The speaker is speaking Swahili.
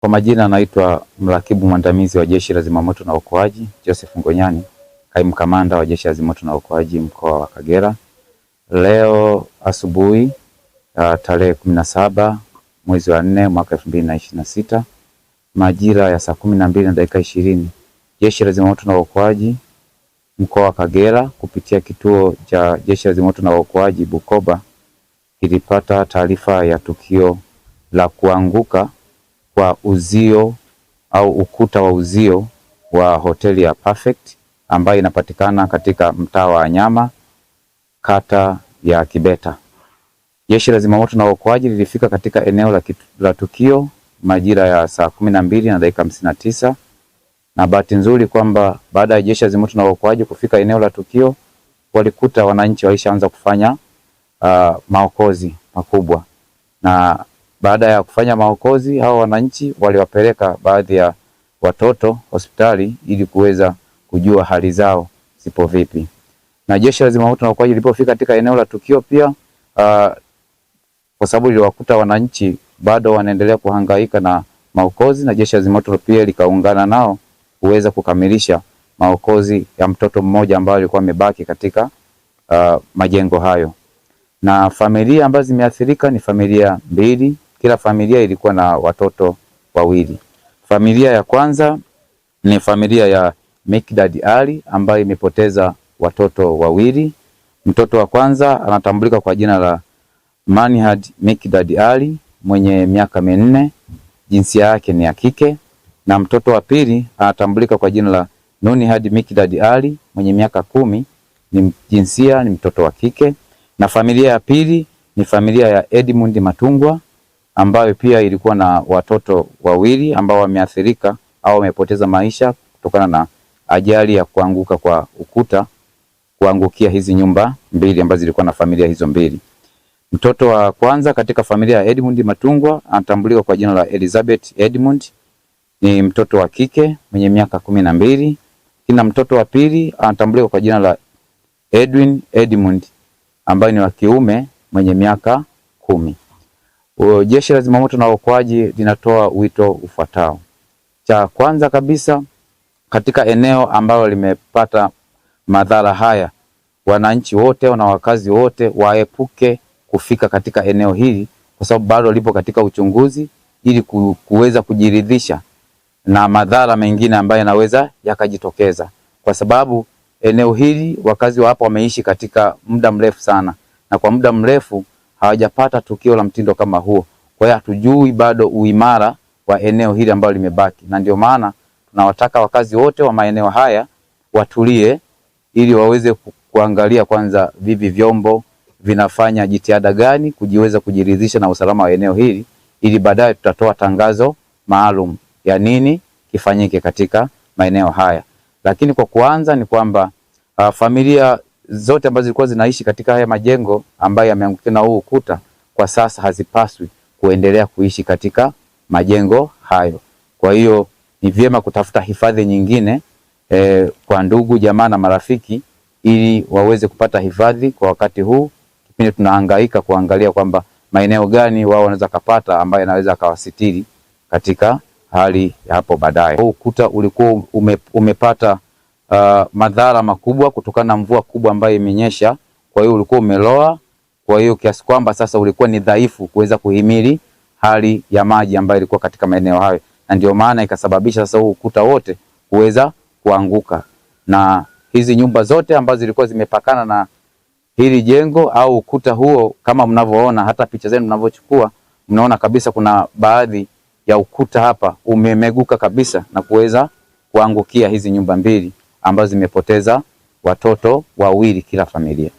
Kwa majina naitwa mrakibu mwandamizi wa Jeshi la Zimamoto na Uokoaji Joseph Ngonyani, kaimu kamanda wa Jeshi la Zimamoto na Uokoaji mkoa wa Kagera. Leo asubuhi tarehe 17 mwezi wa 4 mwaka 2026 majira ya saa 12:20 Jeshi la Zimamoto na Uokoaji mkoa wa Kagera kupitia kituo cha Jeshi la Zimamoto na Uokoaji Bukoba kilipata taarifa ya tukio la kuanguka kwa uzio au ukuta wa uzio wa hoteli ya Perfect ambayo inapatikana katika mtaa wa Nyama, kata ya Kibeta. Jeshi la Zimamoto na Uokoaji lilifika katika eneo la tukio majira ya saa 12:59 na bahati nzuri kwamba baada ya Jeshi la Zimamoto na Uokoaji kufika eneo la tukio walikuta wananchi walishaanza kufanya maokozi makubwa, na baada ya kufanya maokozi hao wananchi waliwapeleka baadhi ya watoto hospitali ili kuweza kujua hali zao zipo vipi. Na Jeshi la Zimamoto na Uokoaji lilipofika katika eneo la tukio pia kwa sababu liliwakuta wananchi bado wanaendelea kuhangaika na maokozi, na Jeshi la Zimamoto pia likaungana nao kuweza kukamilisha maokozi ya mtoto mmoja ambaye alikuwa amebaki katika majengo hayo. Na familia ambazo zimeathirika ni familia mbili. Kila familia ilikuwa na watoto wawili. Familia ya kwanza ni familia ya Mikdad Ali ambayo imepoteza watoto wawili. Mtoto wa kwanza anatambulika kwa jina la Manihad Mikdad Ali mwenye miaka 4, jinsia yake ni ya kike, na mtoto wa pili anatambulika kwa jina la Nunihad Mikdad Ali mwenye miaka 10, ni jinsia ni mtoto wa kike. Na familia ya pili ni familia ya Edmund Matungwa ambayo pia ilikuwa na watoto wawili ambao wameathirika au wamepoteza maisha kutokana na ajali ya kuanguka kwa ukuta kuangukia hizi nyumba mbili ambazo zilikuwa na familia hizo mbili. Mtoto wa kwanza katika familia ya Edmund Matungwa anatambulika kwa jina la Elizabeth Edmund, ni mtoto wa kike mwenye miaka 12. Kina mtoto wa pili anatambulika kwa jina la Edwin Edmund ambaye ni wa kiume mwenye miaka 10. Jeshi la Zimamoto na Uokoaji linatoa wito ufuatao. Cha kwanza kabisa, katika eneo ambalo limepata madhara haya, wananchi wote na wakazi wote waepuke kufika katika eneo hili kwa sababu bado lipo katika uchunguzi, ili kuweza kujiridhisha na madhara mengine ambayo yanaweza yakajitokeza, kwa sababu eneo hili wakazi wa hapa wameishi katika muda mrefu sana, na kwa muda mrefu hawajapata tukio la mtindo kama huo. Kwa hiyo hatujui bado uimara wa eneo hili ambalo limebaki, na ndio maana tunawataka wakazi wote wa maeneo haya watulie ili waweze kuangalia kwanza vivi vyombo vinafanya jitihada gani kujiweza kujiridhisha na usalama wa eneo hili, ili baadaye tutatoa tangazo maalum ya nini kifanyike katika maeneo haya. Lakini kwa kuanza ni kwamba familia zote ambazo zilikuwa zinaishi katika haya majengo ambayo yameangukiwa na huu ukuta kwa sasa hazipaswi kuendelea kuishi katika majengo hayo. Kwa hiyo ni vyema kutafuta hifadhi nyingine kwa ndugu jamaa na marafiki, ili waweze kupata hifadhi kwa wakati huu kipindi tunahangaika kuangalia kwamba maeneo gani wao wanaweza kupata ambayo yanaweza kawasitiri katika hali ya hapo baadaye. Huu ukuta ulikuwa umepata madhara makubwa kutokana na mvua kubwa ambayo imenyesha, kwa hiyo ulikuwa umeloa, kwa hiyo kiasi kwamba sasa ulikuwa ni dhaifu kuweza kuhimili hali ya maji ambayo ilikuwa katika maeneo hayo, na ndio maana ikasababisha sasa huu ukuta wote kuweza kuanguka. Na hizi nyumba zote ambazo zilikuwa zimepakana na hili jengo au ukuta huo, kama mnavyoona hata picha zenu mnavyochukua, mnaona kabisa kuna baadhi ya ukuta hapa umemeguka kabisa na kuweza kuangukia hizi nyumba mbili ambazo zimepoteza watoto wawili kila familia.